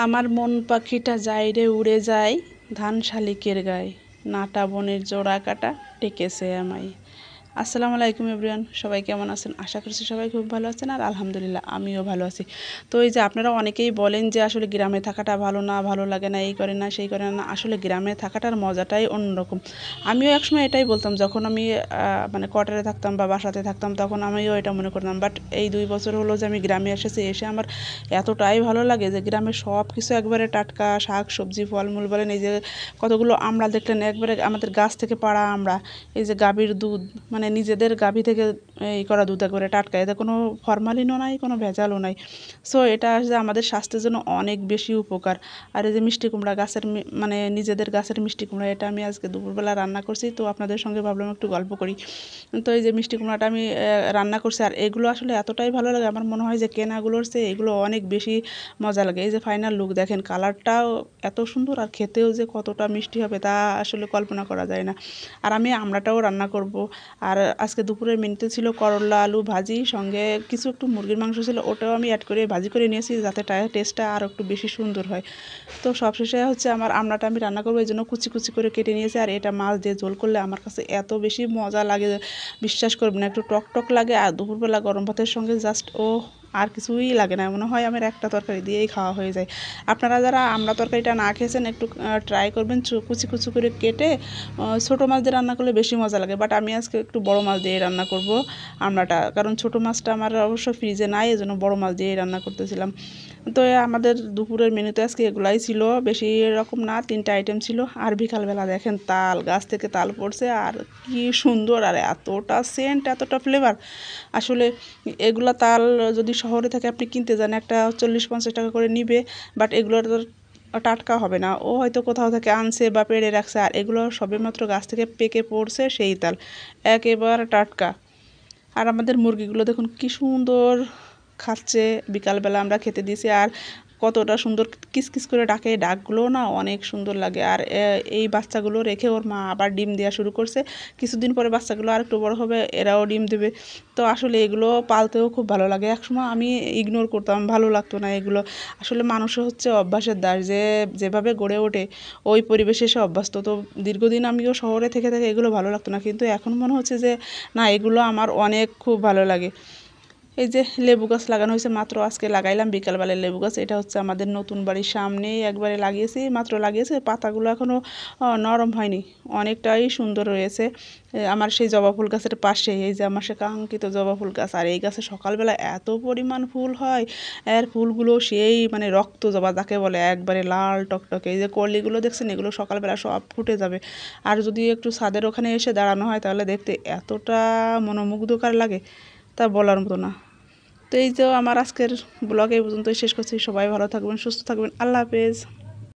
আমার মন পাখিটা যায় রে উড়ে যায় ধান শালিকের গায়ে নাটা বনের জোড়া কাটা ডেকেছে আমায়। আসসালামু আলাইকুম এভরিওয়ান, সবাই কেমন আছেন? আশা করছি সবাই খুব ভালো আছেন আর আলহামদুলিল্লাহ আমিও ভালো আছি। তো এই যে আপনারা অনেকেই বলেন যে আসলে গ্রামে থাকাটা ভালো না, ভালো লাগে না, এই করে না সেই করে না। আসলে গ্রামে থাকাটার মজাটাই অন্যরকম। আমিও একসময় এটাই বলতাম, যখন আমি মানে কোয়ার্টারে থাকতাম বা বাসাতে থাকতাম তখন আমিও এটা মনে করতাম। বাট এই 2 বছর হলো যে আমি গ্রামে এসেছি, এসে আমার এতটাই ভালো লাগে যে গ্রামে সব কিছু একবারে টাটকা, শাক সবজি ফলমূল বলেন, এই যে কতগুলো আমড়া দেখলেন একবারে আমাদের গাছ থেকে পাড়া আমড়া, এই যে গাভীর দুধ মানে নিজেদের গাভী থেকে এই করা দুধ একবারে টাটকা, এতে কোনো ফরমালিনও নাই, কোনো ভেজালও নাই। সো এটা আসলে আমাদের স্বাস্থ্যের জন্য অনেক বেশি উপকার। আর এই যে মিষ্টি কুমড়া গাছের মানে নিজেদের গাছের মিষ্টি কুমড়া, এটা আমি আজকে দুপুরবেলা রান্না করছি, তো আপনাদের সঙ্গে ভাবলাম একটু গল্প করি। তো এই যে মিষ্টি কুমড়াটা আমি রান্না করছি, আর এগুলো আসলে এতটাই ভালো লাগে, আমার মনে হয় যে কেনাগুলোর চেয়ে এগুলো অনেক বেশি মজা লাগে। এই যে ফাইনাল লুক দেখেন, কালারটাও এত সুন্দর আর খেতেও যে কতটা মিষ্টি হবে তা আসলে কল্পনা করা যায় না। আর আমি আমড়াটাও রান্না করব। আর আজকে দুপুরের মেনুতে ছিল করলা আলু ভাজি, সঙ্গে কিছু একটু মুরগির মাংস ছিল, ওটাও আমি অ্যাড করে ভাজি করে নিয়েছি যাতে টেস্টটা আরও একটু বেশি সুন্দর হয়। তো সবশেষে হচ্ছে আমার আমড়াটা আমি রান্না করবো, এই জন্য কুচি কুচি করে কেটে নিয়েছি। আর এটা মাছ দিয়ে ঝোল করলে আমার কাছে এত বেশি মজা লাগে, বিশ্বাস করবেন না, একটু টক টক লাগে। আর দুপুরবেলা গরম ভাতের সঙ্গে জাস্ট আর কিছুই লাগে না, মনে হয় আমার একটা তরকারি দিয়েই খাওয়া হয়ে যায়। আপনারা যারা আমড়া তরকারিটা না খেয়েছেন একটু ট্রাই করবেন, কুচি কুচি করে কেটে ছোটো মাছ দিয়ে রান্না করলে বেশি মজা লাগে। বাট আমি আজকে একটু বড় মাছ দিয়ে রান্না করব আমড়াটা, কারণ ছোটো মাছটা আমার অবশ্য ফ্রিজে নাই, এজন্য বড় মাছ দিয়ে রান্না করতেছিলাম। তো আমাদের দুপুরের মেনুতে আজকে এগুলাই ছিল, বেশি রকম না, 3টা আইটেম ছিল। আর বিকালবেলা দেখেন তাল, গাছ থেকে তাল পড়ছে, আর কি সুন্দর, আর এতটা সেন্ট, এতটা ফ্লেভার। আসলে এগুলা তাল যদি শহরে থেকে আপনি কিনতে যান, একটা 40-50 টাকা করে নিবে, বাট এগুলোর টাটকা হবে না, ও হয়তো কোথাও থেকে আনছে বা পেড়ে রাখছে। আর এগুলো সবেমাত্র গাছ থেকে পেকে পড়ছে সেই তাল, একেবারে টাটকা। আর আমাদের মুরগিগুলো দেখুন কি সুন্দর খাচ্ছে, বিকালবেলা আমরা খেতে দিয়েছি। আর কতটা সুন্দর কিসকিস করে ডাকে, এই ডাকগুলো না অনেক সুন্দর লাগে। আর এই বাচ্চাগুলো রেখে ওর মা আবার ডিম দেওয়া শুরু করছে, কিছুদিন পরে বাচ্চাগুলো আর একটু বড় হবে, এরাও ডিম দেবে। তো আসলে এগুলো পালতেও খুব ভালো লাগে। একসময় আমি ইগনোর করতাম, ভালো লাগতো না এগুলো। আসলে মানুষও হচ্ছে অভ্যাসের দাস, যেভাবে গড়ে ওঠে ওই পরিবেশে এসে অভ্যস্ত। তো দীর্ঘদিন আমিও শহরে থেকে থেকে এগুলো ভালো লাগতো না, কিন্তু এখন মনে হচ্ছে যে না, এগুলো আমার অনেক খুব ভালো লাগে। এই যে লেবু গাছ লাগানো হয়েছে, মাত্র আজকে লাগাইলাম বিকালবেলায় লেবু গাছ। এটা হচ্ছে আমাদের নতুন বাড়ির সামনেই একবারে লাগিয়েছি, মাত্র লাগিয়েছে, পাতাগুলো এখনও নরম হয়নি, অনেকটাই সুন্দর রয়েছে। আমার সেই জবা ফুল গাছের পাশে এই যে আমার সে কাঙ্ক্ষিত জবা ফুল গাছ, আর এই গাছে সকালবেলা এত পরিমাণ ফুল হয়, এর ফুলগুলো সেই মানে রক্ত জবা যাকে বলে, একবারে লাল টকটকে। এই যে কলিগুলো দেখছেন, এগুলো সকালবেলা সব ফুটে যাবে। আর যদি একটু ছাদের ওখানে এসে দাঁড়ানো হয় তাহলে দেখতে এতটা মনোমুগ্ধকর লাগে, তা বলার মতো না। তো এই যে আমার আজকের ব্লগ এই পর্যন্তই শেষ করছি। সবাই ভালো থাকবেন, সুস্থ থাকবেন, আল্লাহ হাফেজ।